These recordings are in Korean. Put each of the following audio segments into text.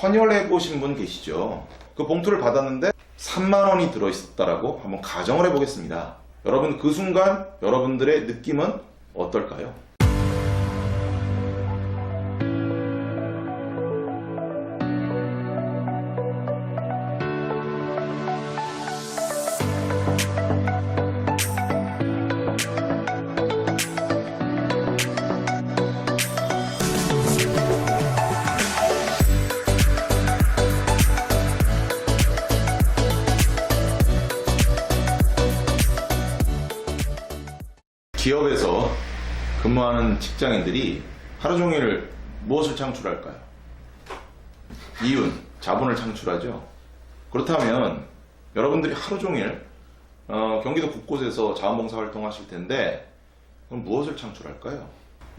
헌혈해 보신 분 계시죠? 그 봉투를 받았는데 3만 원이 들어있었다라고 한번 가정을 해보겠습니다. 여러분 그 순간 여러분들의 느낌은 어떨까요? 기업에서 근무하는 직장인들이 하루 종일 무엇을 창출할까요? 이윤, 자본을 창출하죠. 그렇다면 여러분들이 하루 종일 경기도 곳곳에서 자원봉사 활동하실 텐데 그럼 무엇을 창출할까요?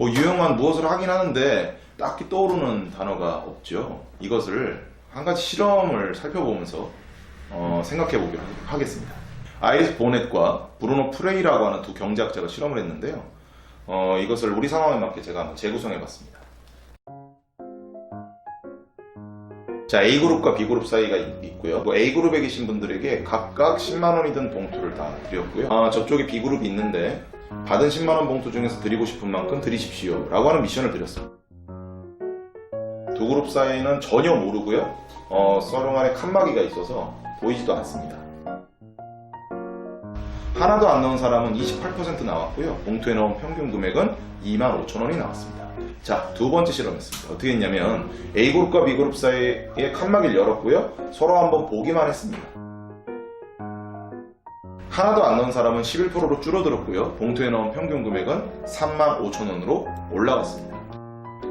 유용한 무엇을 하긴 하는데 딱히 떠오르는 단어가 없죠. 이것을 한 가지 실험을 살펴보면서 생각해 보기로 하겠습니다. 아이리스 보넷과 브루노 프레이라고 하는 두 경제학자가 실험을 했는데요. 이것을 우리 상황에 맞게 제가 한번 재구성해 봤습니다. 자, A그룹과 B그룹 사이가 있고요. A그룹에 계신 분들에게 각각 10만원이 든 봉투를 다 드렸고요. 저쪽에 B그룹이 있는데 받은 10만원 봉투 중에서 드리고 싶은 만큼 드리십시오 라고 하는 미션을 드렸습니다. 두 그룹 사이는 전혀 모르고요. 서로 안에 칸막이가 있어서 보이지도 않습니다. 하나도 안 넣은 사람은 28% 나왔고요. 봉투에 넣은 평균 금액은 25,000원이 나왔습니다. 자, 두 번째 실험했습니다. 어떻게 했냐면 A그룹과 B그룹 사이에 칸막이를 열었고요. 서로 한번 보기만 했습니다. 하나도 안 넣은 사람은 11%로 줄어들었고요. 봉투에 넣은 평균 금액은 35,000원으로 올라갔습니다.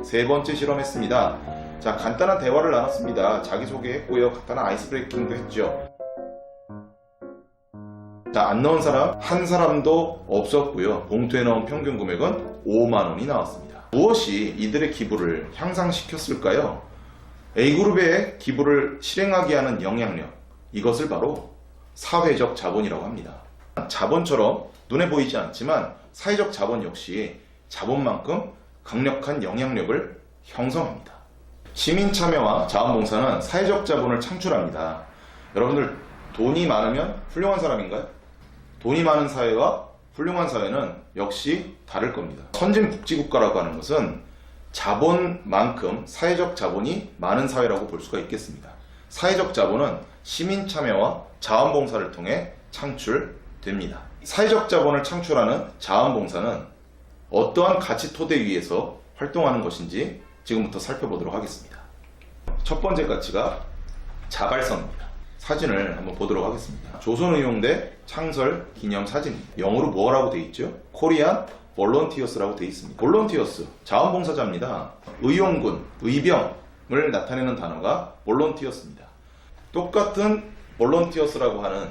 세 번째 실험했습니다. 자, 간단한 대화를 나눴습니다. 자기소개했고요. 간단한 아이스 브레이킹도 했죠. 자, 안 넣은 사람 한 사람도 없었고요. 봉투에 넣은 평균 금액은 5만원이 나왔습니다. 무엇이 이들의 기부를 향상시켰을까요? A그룹의 기부를 실행하게 하는 영향력, 이것을 바로 사회적 자본이라고 합니다. 자본처럼 눈에 보이지 않지만 사회적 자본 역시 자본만큼 강력한 영향력을 형성합니다. 시민 참여와 자원봉사는 사회적 자본을 창출합니다. 여러분들 돈이 많으면 훌륭한 사람인가요? 돈이 많은 사회와 훌륭한 사회는 역시 다를 겁니다. 선진복지국가라고 하는 것은 자본만큼 사회적 자본이 많은 사회라고 볼 수가 있겠습니다. 사회적 자본은 시민 참여와 자원봉사를 통해 창출됩니다. 사회적 자본을 창출하는 자원봉사는 어떠한 가치 토대 위에서 활동하는 것인지 지금부터 살펴보도록 하겠습니다. 첫 번째 가치가 자발성입니다. 사진을 한번 보도록 하겠습니다. 조선의용대 창설 기념 사진입니다. 영어로 뭐라고 되어 있죠? 코리안 볼런티어스라고 되어 있습니다. 볼런티어스, 자원봉사자입니다. 의용군, 의병을 나타내는 단어가 볼런티어스입니다. 똑같은 볼런티어스라고 하는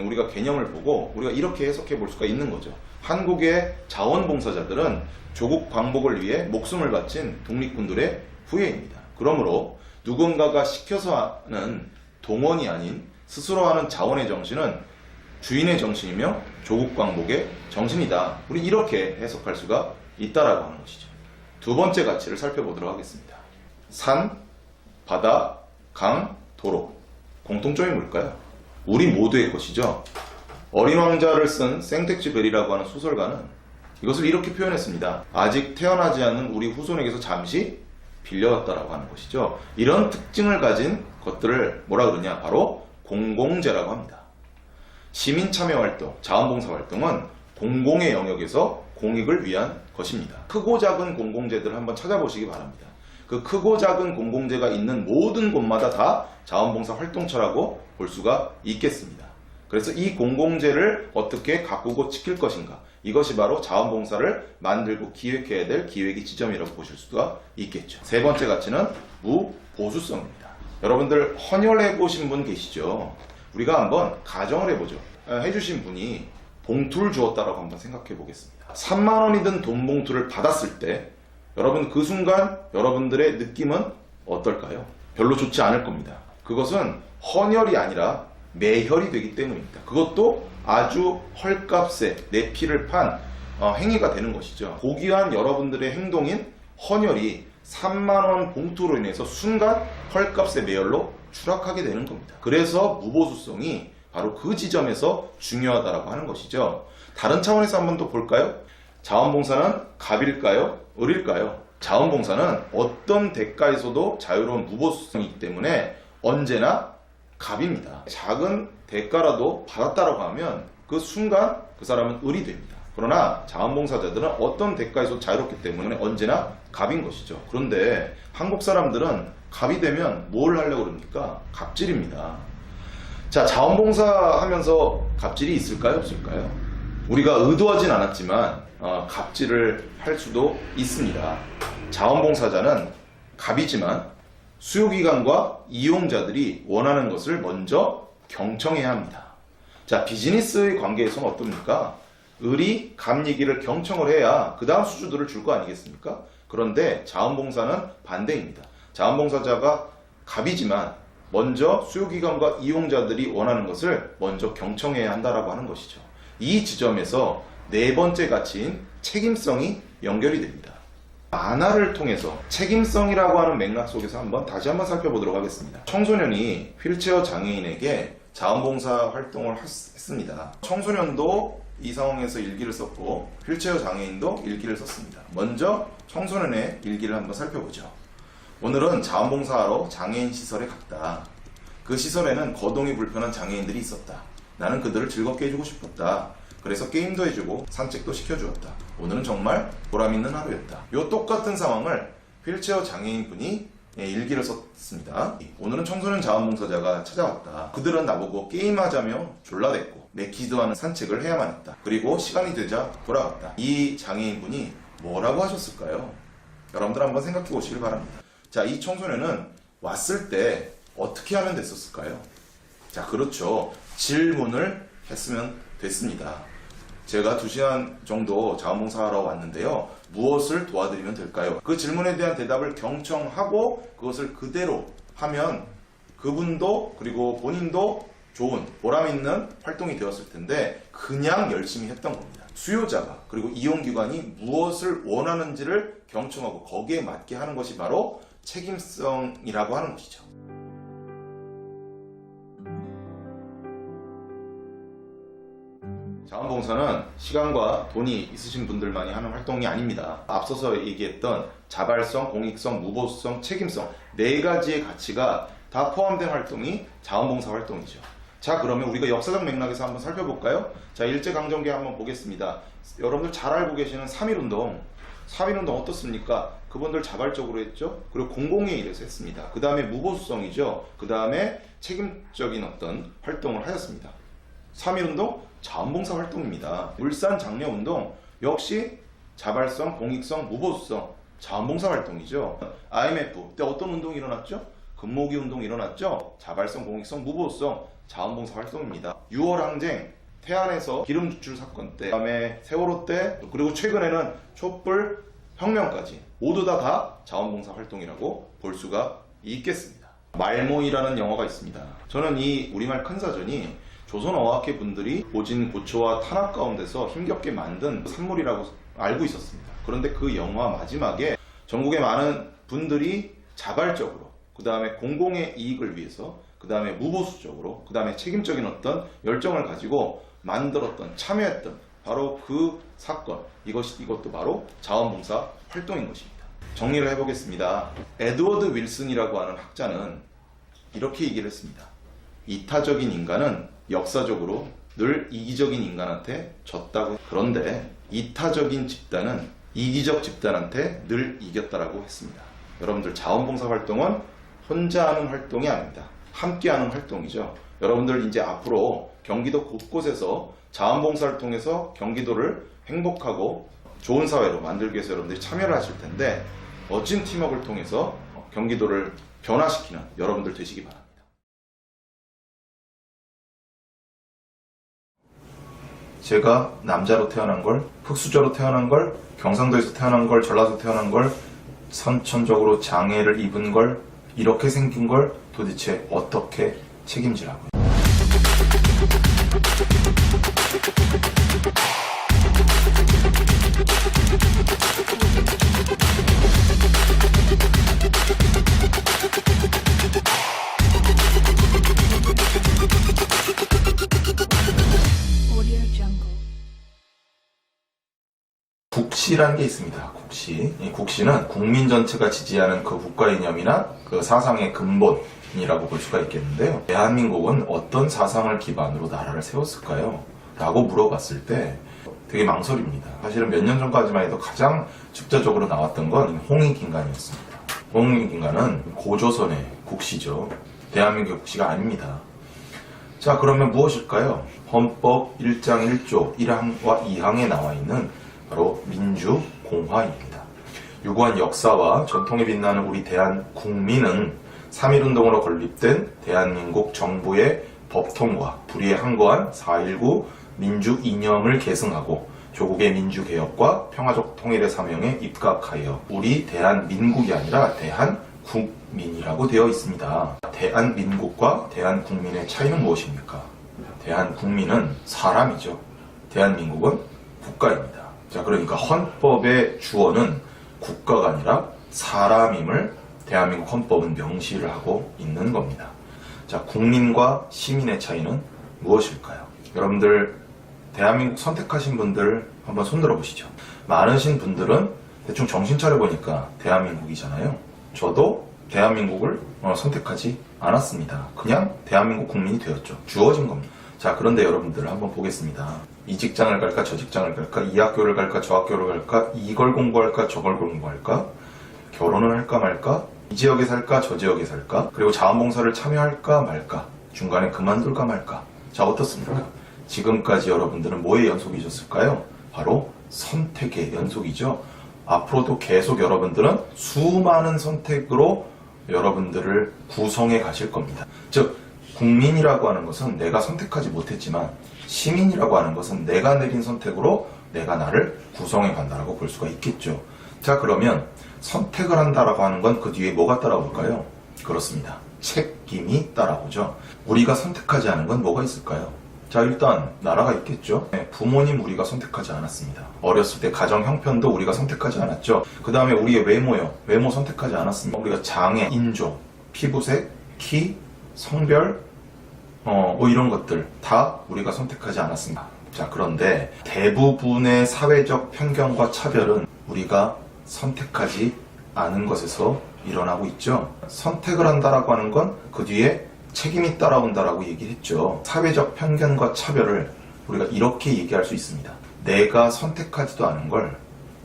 우리가 개념을 보고 우리가 이렇게 해석해 볼 수가 있는 거죠. 한국의 자원봉사자들은 조국 광복을 위해 목숨을 바친 독립군들의 후예입니다. 그러므로 누군가가 시켜서 하는 동원이 아닌 스스로 하는 자원의 정신은 주인의 정신이며 조국 광복의 정신이다. 우리 이렇게 해석할 수가 있다라고 하는 것이죠. 두 번째 가치를 살펴보도록 하겠습니다. 산, 바다, 강, 도로. 공통점이 뭘까요? 우리 모두의 것이죠. 어린 왕자를 쓴 생텍쥐 베리라고 하는 소설가는 이것을 이렇게 표현했습니다. 아직 태어나지 않은 우리 후손에게서 잠시 빌려왔다라고 하는 것이죠. 이런 특징을 가진 것들을 뭐라 그러냐? 바로 공공재라고 합니다. 시민 참여 활동, 자원봉사 활동은 공공의 영역에서 공익을 위한 것입니다. 크고 작은 공공재들을 한번 찾아보시기 바랍니다. 그 크고 작은 공공재가 있는 모든 곳마다 다 자원봉사 활동처라고 볼 수가 있겠습니다. 그래서 이 공공재를 어떻게 가꾸고 지킬 것인가, 이것이 바로 자원봉사를 만들고 기획해야 될 기획의 지점이라고 보실 수가 있겠죠. 세 번째 가치는 무보수성입니다. 여러분들 헌혈해 보신 분 계시죠? 우리가 한번 가정을 해보죠. 해주신 분이 봉투를 주었다라고 한번 생각해 보겠습니다. 3만 원이 든 돈 봉투를 받았을 때 여러분 그 순간 여러분들의 느낌은 어떨까요? 별로 좋지 않을 겁니다. 그것은 헌혈이 아니라 매혈이 되기 때문입니다. 그것도 아주 헐값에 내 피를 판 행위가 되는 것이죠. 고귀한 여러분들의 행동인 헌혈이 3만원 봉투로 인해서 순간 헐값의 매열로 추락하게 되는 겁니다. 그래서 무보수성이 바로 그 지점에서 중요하다고 하는 것이죠. 다른 차원에서 한번 더 볼까요? 자원봉사는 갑일까요? 을일까요? 자원봉사는 어떤 대가에서도 자유로운 무보수성이기 때문에 언제나 갑입니다. 작은 대가라도 받았다라고 하면 그 순간 그 사람은 을이 됩니다. 그러나 자원봉사자들은 어떤 대가에서 자유롭기 때문에 언제나 갑인 것이죠. 그런데 한국 사람들은 갑이 되면 뭘 하려고 그럽니까? 갑질입니다. 자, 자원봉사 하면서 갑질이 있을까요? 없을까요? 우리가 의도하진 않았지만 갑질을 할 수도 있습니다. 자원봉사자는 갑이지만 수요기관과 이용자들이 원하는 것을 먼저 경청해야 합니다. 자, 비즈니스의 관계에서는 어떻습니까? 을이 갑 얘기를 경청을 해야 그 다음 수주들을 줄 거 아니겠습니까? 그런데 자원봉사는 반대입니다. 자원봉사자가 갑이지만 먼저 수요기관과 이용자들이 원하는 것을 먼저 경청해야 한다라고 하는 것이죠. 이 지점에서 네 번째 가치인 책임성이 연결이 됩니다. 만화를 통해서 책임성이라고 하는 맥락 속에서 다시 한번 살펴보도록 하겠습니다. 청소년이 휠체어 장애인에게 자원봉사 활동을 했습니다. 청소년도 이 상황에서 일기를 썼고 휠체어 장애인도 일기를 썼습니다. 먼저 청소년의 일기를 한번 살펴보죠. 오늘은 자원봉사하러 장애인 시설에 갔다. 그 시설에는 거동이 불편한 장애인들이 있었다. 나는 그들을 즐겁게 해주고 싶었다. 그래서 게임도 해주고 산책도 시켜주었다. 오늘은 정말 보람있는 하루였다. 이 똑같은 상황을 휠체어 장애인분이 일기를 썼습니다. 오늘은 청소년 자원봉사자가 찾아왔다. 그들은 나보고 게임하자며 졸라댔고 맥히지도 않은 산책을 해야만 했다. 그리고 시간이 되자 돌아갔다. 이 장애인분이 뭐라고 하셨을까요? 여러분들 한번 생각해 보시길 바랍니다. 자, 이 청소년은 왔을 때 어떻게 하면 됐었을까요? 자, 그렇죠. 질문을 했으면 됐습니다. 제가 2시간 정도 자원봉사하러 왔는데요. 무엇을 도와드리면 될까요? 그 질문에 대한 대답을 경청하고 그것을 그대로 하면 그분도 그리고 본인도 좋은 보람있는 활동이 되었을 텐데 그냥 열심히 했던 겁니다. 수요자가 그리고 이용기관이 무엇을 원하는지를 경청하고 거기에 맞게 하는 것이 바로 책임성이라고 하는 것이죠. 자원봉사는 시간과 돈이 있으신 분들만이 하는 활동이 아닙니다. 앞서서 얘기했던 자발성, 공익성, 무보수성, 책임성 네 가지의 가치가 다 포함된 활동이 자원봉사 활동이죠. 자, 그러면 우리가 역사적 맥락에서 한번 살펴볼까요? 자, 일제강점기 한번 보겠습니다. 여러분들 잘 알고 계시는 3.1운동. 3.1운동 어떻습니까? 그분들 자발적으로 했죠. 그리고 공공의 일에서 했습니다. 그 다음에 무보수성이죠. 그 다음에 책임적인 어떤 활동을 하였습니다. 3.1운동 자원봉사 활동입니다. 울산 장려운동 역시 자발성, 공익성, 무보수성 자원봉사 활동이죠. IMF 때 어떤 운동이 일어났죠? 금모기 운동이 일어났죠. 자발성, 공익성, 무보수성 자원봉사 활동입니다. 6월 항쟁 태안에서 기름 유출 사건 때, 그다음에 세월호 때, 그리고 최근에는 촛불 혁명까지 모두 다 자원봉사 활동이라고 볼 수가 있겠습니다. 말모이라는 영화가 있습니다. 저는 이 우리말 큰사전이 조선어학회 분들이 고진, 고초와 탄압 가운데서 힘겹게 만든 산물이라고 알고 있었습니다. 그런데 그 영화 마지막에 전국의 많은 분들이 자발적으로, 그 다음에 공공의 이익을 위해서, 그 다음에 무보수적으로, 그 다음에 책임적인 어떤 열정을 가지고 만들었던, 참여했던 바로 그 사건, 이것도 바로 자원봉사 활동인 것입니다. 정리를 해보겠습니다. 에드워드 윌슨이라고 하는 학자는 이렇게 얘기를 했습니다. 이타적인 인간은 역사적으로 늘 이기적인 인간한테 졌다고. 그런데 이타적인 집단은 이기적 집단한테 늘 이겼다라고 했습니다. 여러분들 자원봉사 활동은 혼자 하는 활동이 아닙니다. 함께 하는 활동이죠. 여러분들 이제 앞으로 경기도 곳곳에서 자원봉사를 통해서 경기도를 행복하고 좋은 사회로 만들기 위해서 여러분들이 참여를 하실 텐데 멋진 팀워크를 통해서 경기도를 변화시키는 여러분들 되시기 바랍니다. 제가 남자로 태어난 걸, 흑수저로 태어난 걸, 경상도에서 태어난 걸, 전라도 태어난 걸, 선천적으로 장애를 입은 걸, 이렇게 생긴 걸 도대체 어떻게 책임지라고요? Audio Jungle. 국시라는 게 있습니다. 국시. 이 국시는 국민 전체가 지지하는 그 국가 이념이나 그 사상의 근본이라고 볼 수가 있겠는데요. 대한민국은 어떤 사상을 기반으로 나라를 세웠을까요? 라고 물어봤을 때 되게 망설입니다. 사실은 몇 년 전까지만 해도 가장 직접적으로 나왔던 건 홍익인간이었습니다. 홍익인간은 고조선의 국시죠. 대한민국의 국시가 아닙니다. 자, 그러면 무엇일까요? 헌법 1장 1조 1항과 2항에 나와 있는 바로 민주공화입니다. 유구한 역사와 전통에 빛나는 우리 대한국민은 3.1운동으로 건립된 대한민국 정부의 법통과 불의에 항거한 4.19 민주 이념을 계승하고 조국의 민주개혁과 평화적 통일의 사명에 입각하여 우리 대한민국이 아니라 대한국민이라고 되어 있습니다. 대한민국과 대한국민의 차이는 무엇입니까? 대한국민은 사람이죠. 대한민국은 국가입니다. 자, 그러니까 헌법의 주어는 국가가 아니라 사람임을 대한민국 헌법은 명시를 하고 있는 겁니다. 자, 국민과 시민의 차이는 무엇일까요? 여러분들 대한민국 선택하신 분들 한번 손들어 보시죠. 많으신 분들은 대충 정신 차려보니까 대한민국이잖아요. 저도 대한민국을 선택하지 않았습니다. 그냥 대한민국 국민이 되었죠. 주어진 겁니다. 자, 그런데 여러분들 한번 보겠습니다. 이 직장을 갈까 저 직장을 갈까, 이 학교를 갈까 저 학교를 갈까, 이걸 공부할까 저걸 공부할까, 결혼을 할까 말까, 이 지역에 살까 저 지역에 살까, 그리고 자원봉사를 참여할까 말까, 중간에 그만둘까 말까. 자, 어떻습니까? 지금까지 여러분들은 뭐의 연속이셨을까요? 바로 선택의 연속이죠. 앞으로도 계속 여러분들은 수많은 선택으로 여러분들을 구성해 가실 겁니다. 즉, 국민이라고 하는 것은 내가 선택하지 못했지만 시민이라고 하는 것은 내가 내린 선택으로 내가 나를 구성해 간다라고 볼 수가 있겠죠. 자, 그러면 선택을 한다라고 하는 건 그 뒤에 뭐가 따라올까요? 그렇습니다. 책임이 따라오죠. 우리가 선택하지 않은 건 뭐가 있을까요? 자, 일단 나라가 있겠죠. 부모님 우리가 선택하지 않았습니다. 어렸을 때 가정 형편도 우리가 선택하지 않았죠. 그 다음에 우리의 외모요. 외모 선택하지 않았습니다. 우리가 장애, 인종, 피부색, 키, 성별, 이런 것들 다 우리가 선택하지 않았습니다. 자, 그런데 대부분의 사회적 편견과 차별은 우리가 선택하지 않은 것에서 일어나고 있죠. 선택을 한다라고 하는 건 그 뒤에 책임이 따라온다라고 얘기했죠. 사회적 편견과 차별을 우리가 이렇게 얘기할 수 있습니다. 내가 선택하지도 않은 걸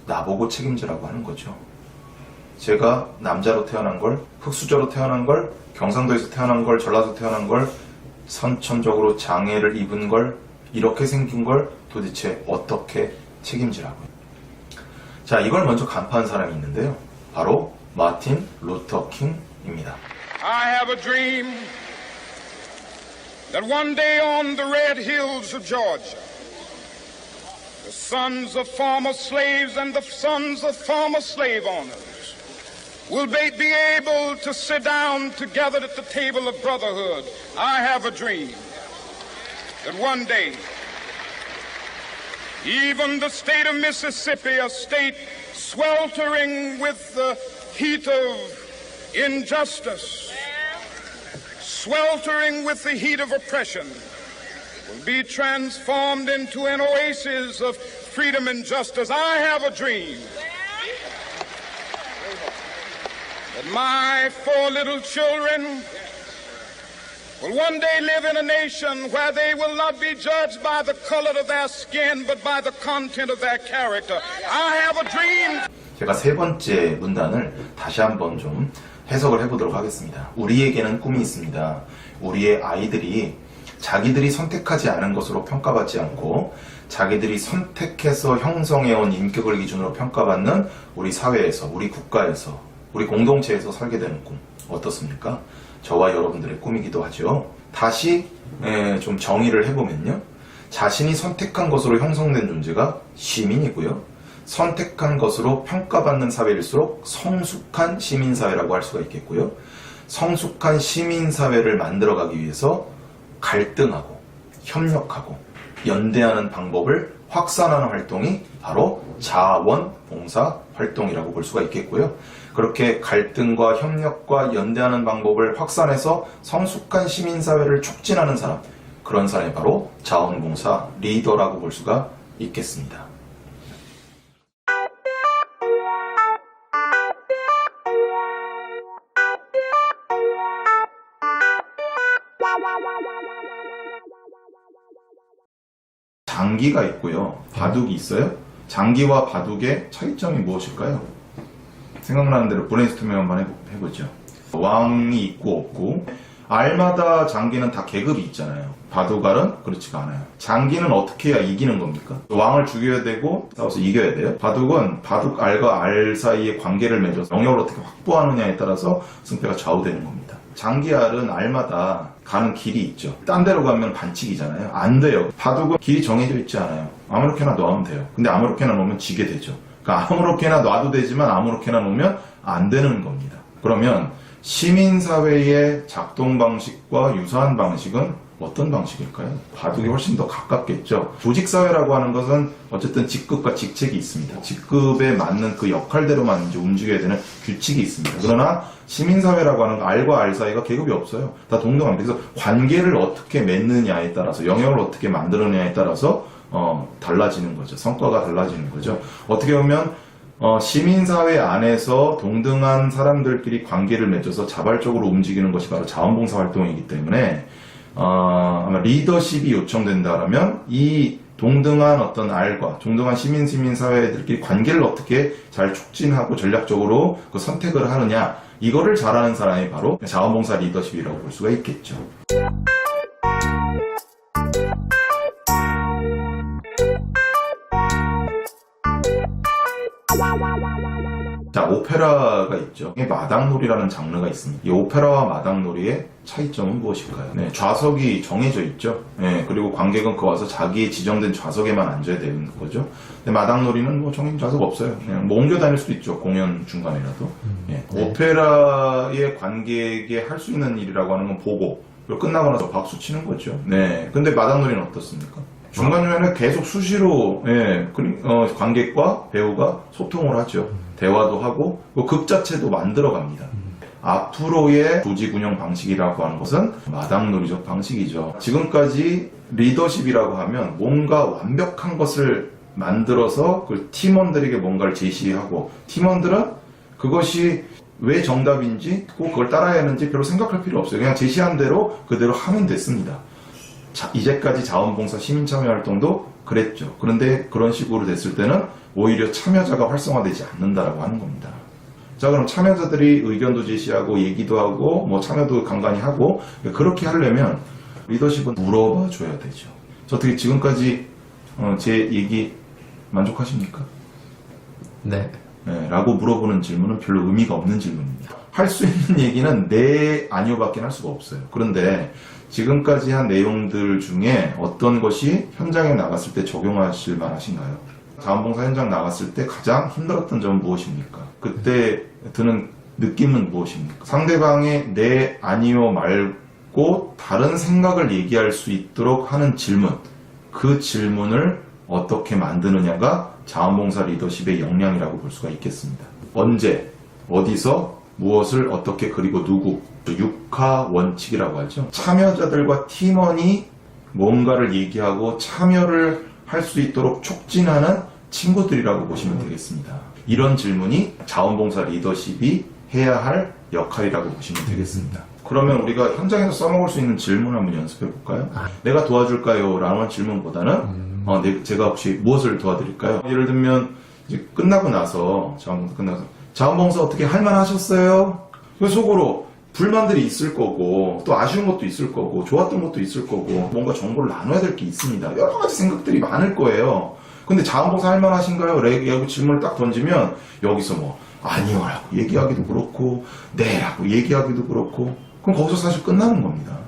나보고 책임지라고 하는 거죠. 제가 남자로 태어난 걸, 흑수저로 태어난 걸, 경상도에서 태어난 걸, 전라도 태어난 걸, 선천적으로 장애를 입은 걸, 이렇게 생긴 걸 도대체 어떻게 책임지라고요. 자, 이걸 먼저 간파한 사람이 있는데요. 바로 마틴 루터 킹입니다. I have a dream that one day on the red hills of Georgia, the sons of former slaves and the sons of former slave owners will be able to sit down together at the table of brotherhood. I have a dream that one day, even the state of Mississippi, a state sweltering with the heat of injustice, sweltering with the heat of oppression, will be transformed into an oasis of freedom and justice. I have a dream that my 4 little children will one day live in a nation where they will not be judged by the color of their skin, but by the content of their character. I have a dream. 제가 세 번째 문단을 다시 한번 좀 해석을 해보도록 하겠습니다. 우리에게는 꿈이 있습니다. 우리의 아이들이 자기들이 선택하지 않은 것으로 평가받지 않고 자기들이 선택해서 형성해온 인격을 기준으로 평가받는 우리 사회에서, 우리 국가에서, 우리 공동체에서 살게 되는 꿈. 어떻습니까? 저와 여러분들의 꿈이기도 하죠. 다시 좀 정의를 해보면요. 자신이 선택한 것으로 형성된 존재가 시민이고요. 선택한 것으로 평가받는 사회일수록 성숙한 시민사회라고 할 수가 있겠고요. 성숙한 시민사회를 만들어가기 위해서 갈등하고 협력하고 연대하는 방법을 확산하는 활동이 바로 자원봉사 활동이라고 볼 수가 있겠고요. 그렇게 갈등과 협력과 연대하는 방법을 확산해서 성숙한 시민사회를 촉진하는 사람, 그런 사람이 바로 자원봉사 리더라고 볼 수가 있겠습니다. 장기가 있고요. 바둑이 있어요. 장기와 바둑의 차이점이 무엇일까요? 생각나는 대로 브레인스토밍 한번 해보죠. 왕이 있고 없고, 알마다 장기는 다 계급이 있잖아요. 바둑알은 그렇지가 않아요. 장기는 어떻게 해야 이기는 겁니까? 왕을 죽여야 되고 싸워서 이겨야 돼요. 바둑은 바둑알과 알 사이의 관계를 맺어서 영역을 어떻게 확보하느냐에 따라서 승패가 좌우되는 겁니다. 장기알은 알마다 가는 길이 있죠. 딴 데로 가면 반칙이잖아요. 안 돼요. 바둑은 길이 정해져 있지 않아요. 아무렇게나 놓으면 돼요. 근데 아무렇게나 놓으면 지게 되죠. 그러니까 아무렇게나 놔도 되지만 아무렇게나 놓으면 안 되는 겁니다. 그러면 시민사회의 작동 방식과 유사한 방식은 어떤 방식일까요? 바둑이 훨씬 더 가깝겠죠. 조직사회라고 하는 것은 어쨌든 직급과 직책이 있습니다. 직급에 맞는 그 역할대로만 이제 움직여야 되는 규칙이 있습니다. 그러나 시민사회라고 하는 건 알과 알 사이가 계급이 없어요. 다 동등합니다. 그래서 관계를 어떻게 맺느냐에 따라서, 영역을 어떻게 만들느냐에 따라서 달라지는 거죠. 성과가 달라지는 거죠. 어떻게 보면 시민사회 안에서 동등한 사람들끼리 관계를 맺어서 자발적으로 움직이는 것이 바로 자원봉사 활동이기 때문에 아마 리더십이 요청된다라면 이 동등한 어떤 알과 동등한 시민사회들끼리 관계를 어떻게 잘 촉진하고 전략적으로 그 선택을 하느냐, 이거를 잘하는 사람이 바로 자원봉사 리더십이라고 볼 수가 있겠죠. 자, 오페라가 있죠. 이게 마당놀이라는 장르가 있습니다. 이 오페라와 마당놀이의 차이점은 무엇일까요? 네, 좌석이 정해져 있죠. 네, 그리고 관객은 그 와서 자기의 지정된 좌석에만 앉아야 되는 거죠. 근데 마당놀이는 뭐 정해진 좌석 없어요. 그냥 뭐 옮겨 다닐 수도 있죠. 공연 중간이라도. 네. 오페라의 관객이 할 수 있는 일이라고 하는 건 보고, 그리고 끝나고 나서 박수 치는 거죠. 네. 근데 마당놀이는 어떻습니까? 중간중간에 계속 수시로 관객과 배우가 소통을 하죠. 대화도 하고 극 자체도 만들어갑니다. 앞으로의 조직 운영 방식이라고 하는 것은 마당놀이적 방식이죠. 지금까지 리더십이라고 하면 뭔가 완벽한 것을 만들어서 그 팀원들에게 뭔가를 제시하고, 팀원들은 그것이 왜 정답인지 꼭 그걸 따라야 하는지 별로 생각할 필요 없어요. 그냥 제시한 대로 그대로 하면 됐습니다. 이제까지 자원봉사 시민참여활동도 그랬죠. 그런데 그런 식으로 됐을 때는 오히려 참여자가 활성화되지 않는다라고 하는 겁니다. 자, 그럼 참여자들이 의견도 제시하고 얘기도 하고 뭐 참여도 간간히 하고, 그렇게 하려면 리더십은 물어봐 줘야 되죠. 저 어떻게 지금까지 제 얘기 만족하십니까? 네. 네, 라고 물어보는 질문은 별로 의미가 없는 질문입니다. 할 수 있는 얘기는 네, 아니요 밖에 할 수가 없어요. 그런데 지금까지 한 내용들 중에 어떤 것이 현장에 나갔을 때 적용하실 만하신가요? 자원봉사 현장 나갔을 때 가장 힘들었던 점은 무엇입니까? 그때 드는 느낌은 무엇입니까? 상대방의 네, 아니요 말고 다른 생각을 얘기할 수 있도록 하는 질문, 그 질문을 어떻게 만드느냐가 자원봉사 리더십의 역량이라고 볼 수가 있겠습니다. 언제, 어디서, 무엇을 어떻게, 그리고 누구, 육하 원칙이라고 하죠. 참여자들과 팀원이 뭔가를 얘기하고 참여를 할 수 있도록 촉진하는 친구들이라고 보시면 되겠습니다. 이런 질문이 자원봉사 리더십이 해야 할 역할이라고 보시면 되겠습니다. 그러면 우리가 현장에서 써먹을 수 있는 질문 한번 연습해 볼까요? 내가 도와줄까요? 라는 질문보다는 제가 혹시 무엇을 도와드릴까요? 예를 들면 이제 끝나고 나서 자원봉사 어떻게 할만하셨어요? 그 속으로 불만들이 있을 거고, 또 아쉬운 것도 있을 거고, 좋았던 것도 있을 거고, 뭔가 정보를 나눠야 될 게 있습니다. 여러 가지 생각들이 많을 거예요. 근데 자원봉사 할만하신가요? 라고 질문을 딱 던지면 여기서 뭐 아니요 라고 얘기하기도 그렇고, 네 라고 얘기하기도 그렇고, 그럼 거기서 사실 끝나는 겁니다.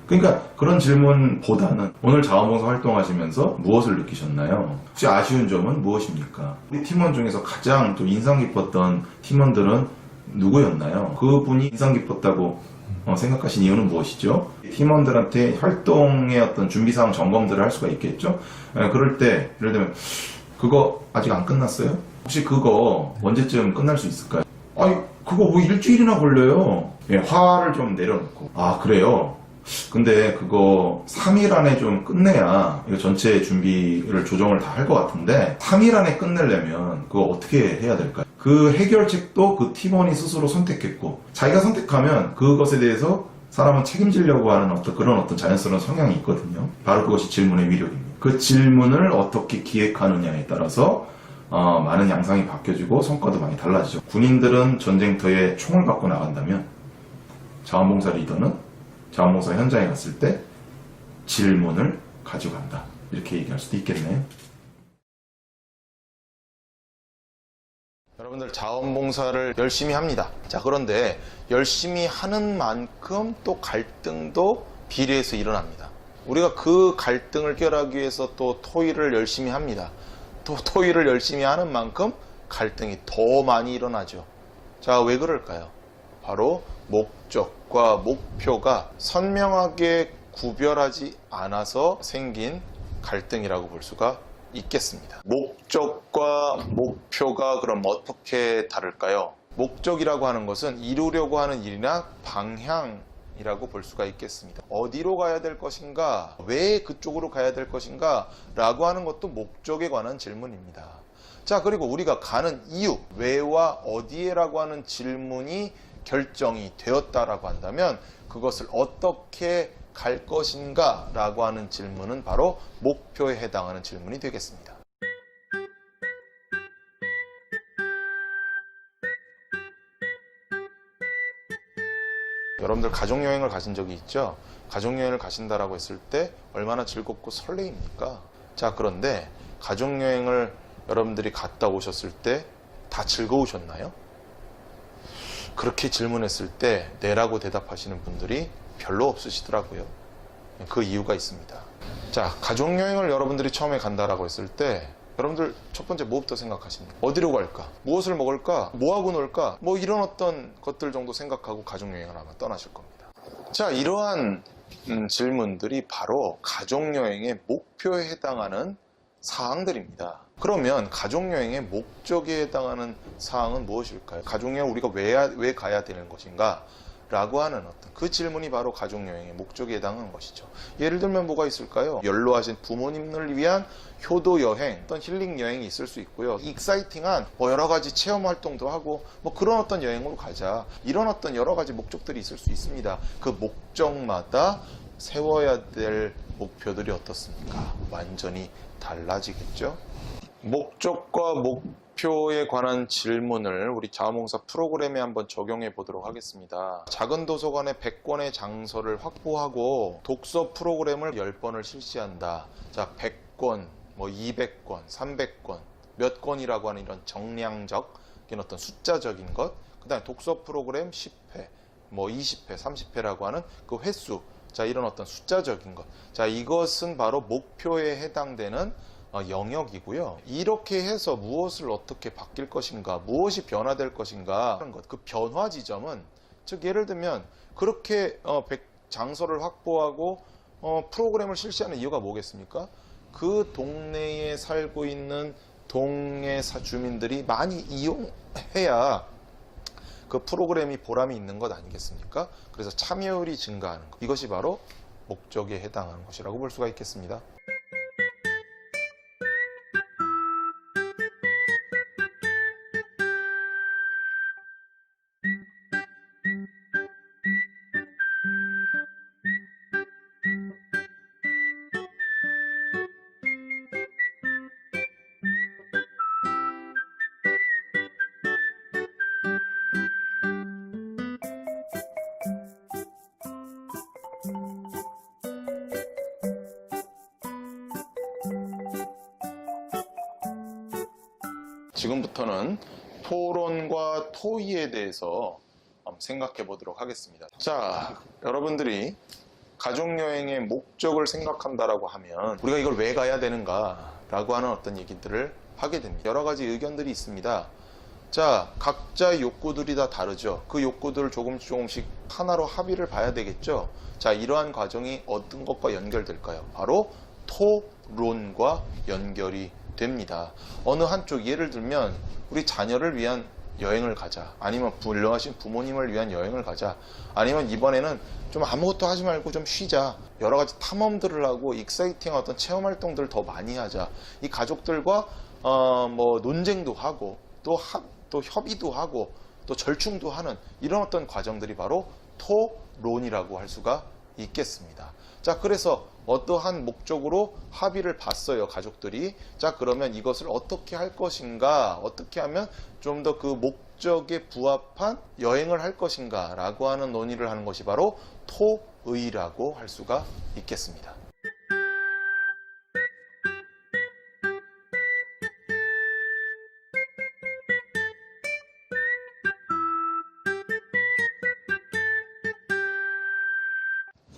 그러니까 그런 질문보다는 오늘 자원봉사 활동하시면서 무엇을 느끼셨나요? 혹시 아쉬운 점은 무엇입니까? 우리 팀원 중에서 가장 또 인상 깊었던 팀원들은 누구였나요? 그분이 인상 깊었다고 생각하신 이유는 무엇이죠? 팀원들한테 활동의 어떤 준비사항 점검들을 할 수가 있겠죠? 그럴 때 예를 들면 그거 아직 안 끝났어요? 혹시 그거 언제쯤 끝날 수 있을까요? 아니 그거 뭐 일주일이나 걸려요. 예, 화를 좀 내려놓고 아 그래요? 근데 그거 3일 안에 좀 끝내야 이거 전체 준비를 조정을 다 할 것 같은데 3일 안에 끝내려면 그거 어떻게 해야 될까요? 그 해결책도 그 팀원이 스스로 선택했고 자기가 선택하면 그것에 대해서 사람은 책임지려고 하는 그런 자연스러운 성향이 있거든요. 바로 그것이 질문의 위력입니다. 그 질문을 어떻게 기획하느냐에 따라서 많은 양상이 바뀌어지고 성과도 많이 달라지죠. 군인들은 전쟁터에 총을 갖고 나간다면 자원봉사 리더는 자원봉사 현장에 갔을 때 질문을 가져간다. 이렇게 얘기할 수도 있겠네요. 여러분들 자원봉사를 열심히 합니다. 자, 그런데 열심히 하는 만큼 또 갈등도 비례해서 일어납니다. 우리가 그 갈등을 해결하기 위해서 또 토의를 열심히 합니다. 또 토의를 열심히 하는 만큼 갈등이 더 많이 일어나죠. 자, 왜 그럴까요? 바로 목적과 목표가 선명하게 구별하지 않아서 생긴 갈등이라고 볼 수가 있겠습니다. 목적과 목표가 그럼 어떻게 다를까요? 목적이라고 하는 것은 이루려고 하는 일이나 방향이라고 볼 수가 있겠습니다. 어디로 가야 될 것인가, 왜 그쪽으로 가야 될 것인가 라고 하는 것도 목적에 관한 질문입니다. 자, 그리고 우리가 가는 이유, 왜와 어디에라고 하는 질문이 결정이 되었다라고 한다면 그것을 어떻게 갈 것인가 라고 하는 질문은 바로 목표에 해당하는 질문이 되겠습니다. 여러분들 가족여행을 가신 적이 있죠? 가족여행을 가신다라고 했을 때 얼마나 즐겁고 설레입니까? 자, 그런데 가족여행을 여러분들이 갔다 오셨을 때 다 즐거우셨나요? 그렇게 질문했을 때 네라고 대답하시는 분들이 별로 없으시더라고요. 그 이유가 있습니다. 자, 가족여행을 여러분들이 처음에 간다라고 했을 때 여러분들 첫 번째 뭐부터 생각하십니까? 어디로 갈까? 무엇을 먹을까? 뭐하고 놀까? 뭐 이런 어떤 것들 정도 생각하고 가족여행을 아마 떠나실 겁니다. 자, 이러한 질문들이 바로 가족여행의 목표에 해당하는 사항들입니다. 그러면 가족여행의 목적에 해당하는 사항은 무엇일까요? 가족여행 우리가 왜 가야 되는 것인가? 라고 하는 어떤 그 질문이 바로 가족여행의 목적에 해당하는 것이죠. 예를 들면 뭐가 있을까요? 연로하신 부모님을 위한 효도여행, 어떤 힐링여행이 있을 수 있고요. 익사이팅한 여러 가지 체험 활동도 하고 그런 어떤 여행으로 가자. 이런 어떤 여러 가지 목적들이 있을 수 있습니다. 그 목적마다 세워야 될 목표들이 어떻습니까? 완전히 달라지겠죠? 목적과 목표에 관한 질문을 우리 자원봉사 프로그램에 한번 적용해 보도록 하겠습니다. 작은 도서관에 100권의 장소를 확보하고 독서 프로그램을 10번을 실시한다. 자, 100권, 200권, 300권, 몇 권이라고 하는 이런 정량적, 어떤 숫자적인 것, 그 다음에 독서 프로그램 10회, 20회, 30회라고 하는 그 횟수, 자, 이런 어떤 숫자적인 것. 자, 이것은 바로 목표에 해당되는 영역이고요. 이렇게 해서 무엇을 어떻게 바뀔 것인가, 무엇이 변화될 것인가 하는 것. 그 변화 지점은, 즉 예를 들면 그렇게 장소를 확보하고 프로그램을 실시하는 이유가 뭐겠습니까? 그 동네에 살고 있는 동네 주민들이 많이 이용해야 그 프로그램이 보람이 있는 것 아니겠습니까? 그래서 참여율이 증가하는 것. 이것이 바로 목적에 해당하는 것이라고 볼 수가 있겠습니다. 지금부터는 토론과 토의에 대해서 생각해 보도록 하겠습니다. 자, 여러분들이 가족여행의 목적을 생각한다라고 하면 우리가 이걸 왜 가야 되는가 라고 하는 어떤 얘기들을 하게 됩니다. 여러 가지 의견들이 있습니다. 자, 각자의 욕구들이 다 다르죠. 그 욕구들을 조금씩 하나로 합의를 봐야 되겠죠. 자, 이러한 과정이 어떤 것과 연결될까요? 바로 토론과 연결이 됩니다. 어느 한쪽, 예를 들면 우리 자녀를 위한 여행을 가자, 아니면 불려하신 부모님을 위한 여행을 가자, 아니면 이번에는 좀 아무것도 하지 말고 좀 쉬자, 여러 가지 탐험들을 하고 익사이팅한 어떤 체험 활동들을 더 많이 하자, 이 가족들과 뭐 논쟁도 하고 또 협의도 하고 또 절충도 하는 이런 어떤 과정들이 바로 토론이라고 할 수가 있겠습니다. 자, 그래서 어떠한 목적으로 합의를 봤어요, 가족들이. 자, 그러면 이것을 어떻게 할 것인가, 어떻게 하면 좀 더 그 목적에 부합한 여행을 할 것인가 라고 하는 논의를 하는 것이 바로 토의라고 할 수가 있겠습니다.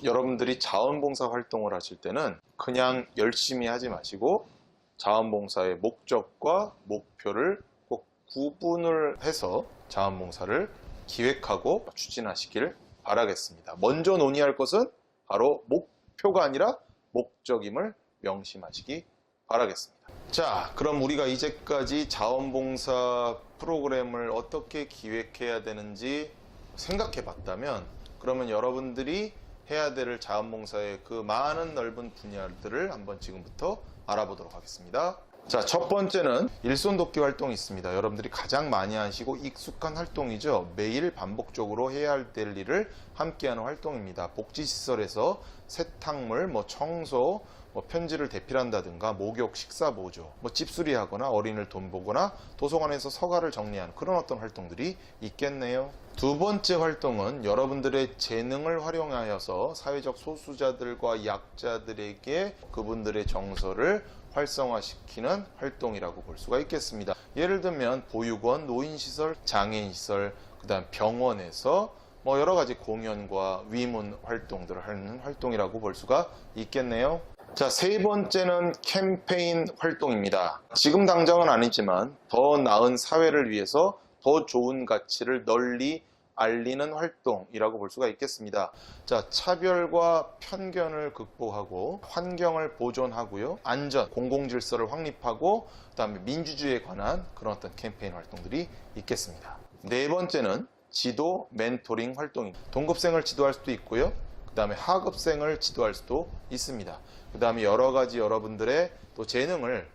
여러분들이 자원봉사 활동을 하실 때는 그냥 열심히 하지 마시고 자원봉사의 목적과 목표를 꼭 구분을 해서 자원봉사를 기획하고 추진하시길 바라겠습니다. 먼저 논의할 것은 바로 목표가 아니라 목적임을 명심하시기 바라겠습니다. 자, 그럼 우리가 이제까지 자원봉사 프로그램을 어떻게 기획해야 되는지 생각해 봤다면, 그러면 여러분들이 해야 될 자원봉사의 그 많은 넓은 분야들을 한번 지금부터 알아보도록 하겠습니다. 자, 첫 번째는 일손돕기 활동이 있습니다. 여러분들이 가장 많이 하시고 익숙한 활동이죠. 매일 반복적으로 해야 할 일을 함께하는 활동입니다. 복지시설에서 세탁물, 청소, 편지를 대필한다든가 목욕, 식사 보조, 집수리하거나 어린이를 돌보거나 도서관에서 서가를 정리하는 그런 어떤 활동들이 있겠네요. 두 번째 활동은 여러분들의 재능을 활용하여서 사회적 소수자들과 약자들에게 그분들의 정서를 활성화시키는 활동이라고 볼 수가 있겠습니다. 예를 들면 보육원, 노인시설, 장애인시설, 그 다음 병원에서 여러 가지 공연과 위문 활동들을 하는 활동이라고 볼 수가 있겠네요. 자, 세 번째는 캠페인 활동입니다. 지금 당장은 아니지만 더 나은 사회를 위해서 더 좋은 가치를 널리 알리는 활동이라고 볼 수가 있겠습니다. 자, 차별과 편견을 극복하고 환경을 보존하고요, 안전, 공공질서를 확립하고 그다음에 민주주의에 관한 그런 어떤 캠페인 활동들이 있겠습니다. 네 번째는 지도 멘토링 활동입니다. 동급생을 지도할 수도 있고요, 그 다음에 하급생을 지도할 수도 있습니다. 그 다음에 여러 가지 여러분들의 또 재능을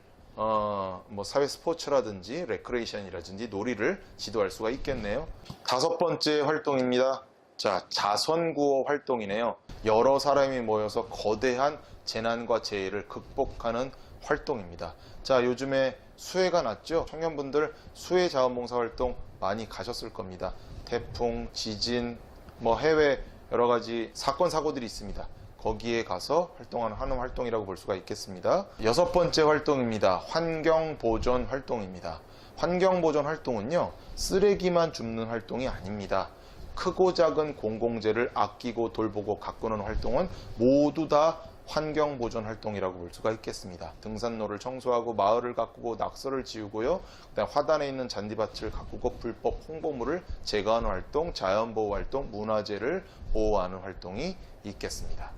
사회 스포츠라든지 레크레이션이라든지 놀이를 지도할 수가 있겠네요. 다섯 번째 활동입니다. 자, 자선구호 활동이네요. 여러 사람이 모여서 거대한 재난과 재해를 극복하는 활동입니다. 자, 요즘에 수해가 났죠? 청년분들 수해 자원봉사 활동 많이 가셨을 겁니다. 태풍, 지진, 해외 여러 가지 사건 사고들이 있습니다. 거기에 가서 하는 활동이라고 볼 수가 있겠습니다. 여섯 번째 활동입니다. 환경보존 활동입니다. 환경보존 활동은요, 쓰레기만 줍는 활동이 아닙니다. 크고 작은 공공재를 아끼고 돌보고 가꾸는 활동은 모두 다 환경보존 활동이라고 볼 수가 있겠습니다. 등산로를 청소하고 마을을 가꾸고 낙서를 지우고요, 그다음 화단에 있는 잔디밭을 가꾸고 불법 홍보물을 제거하는 활동, 자연보호 활동, 문화재를 보호하는 활동이 있겠습니다.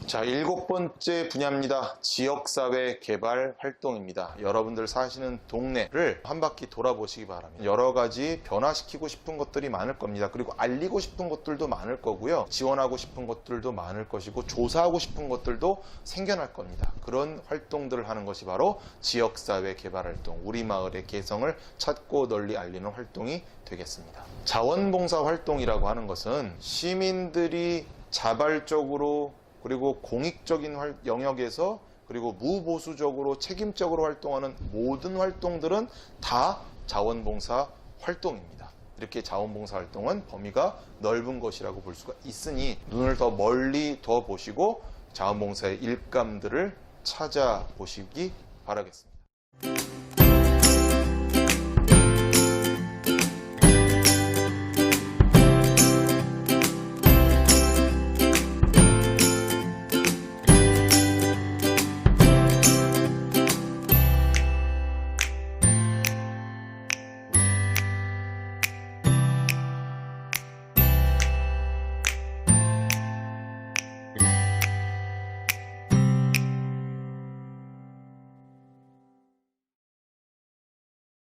자, 일곱 번째 분야입니다. 지역사회 개발 활동입니다. 여러분들 사시는 동네를 한 바퀴 돌아보시기 바랍니다. 여러 가지 변화시키고 싶은 것들이 많을 겁니다. 그리고 알리고 싶은 것들도 많을 거고요, 지원하고 싶은 것들도 많을 것이고, 조사하고 싶은 것들도 생겨날 겁니다. 그런 활동들을 하는 것이 바로 지역사회 개발 활동, 우리 마을의 개성을 찾고 널리 알리는 활동이 되겠습니다. 자원봉사 활동이라고 하는 것은 시민들이 자발적으로 그리고 공익적인 영역에서 그리고 무보수적으로 책임적으로 활동하는 모든 활동들은 다 자원봉사 활동입니다. 이렇게 자원봉사 활동은 범위가 넓은 것이라고 볼 수가 있으니 눈을 더 멀리 더 보시고 자원봉사의 일감들을 찾아보시기 바라겠습니다.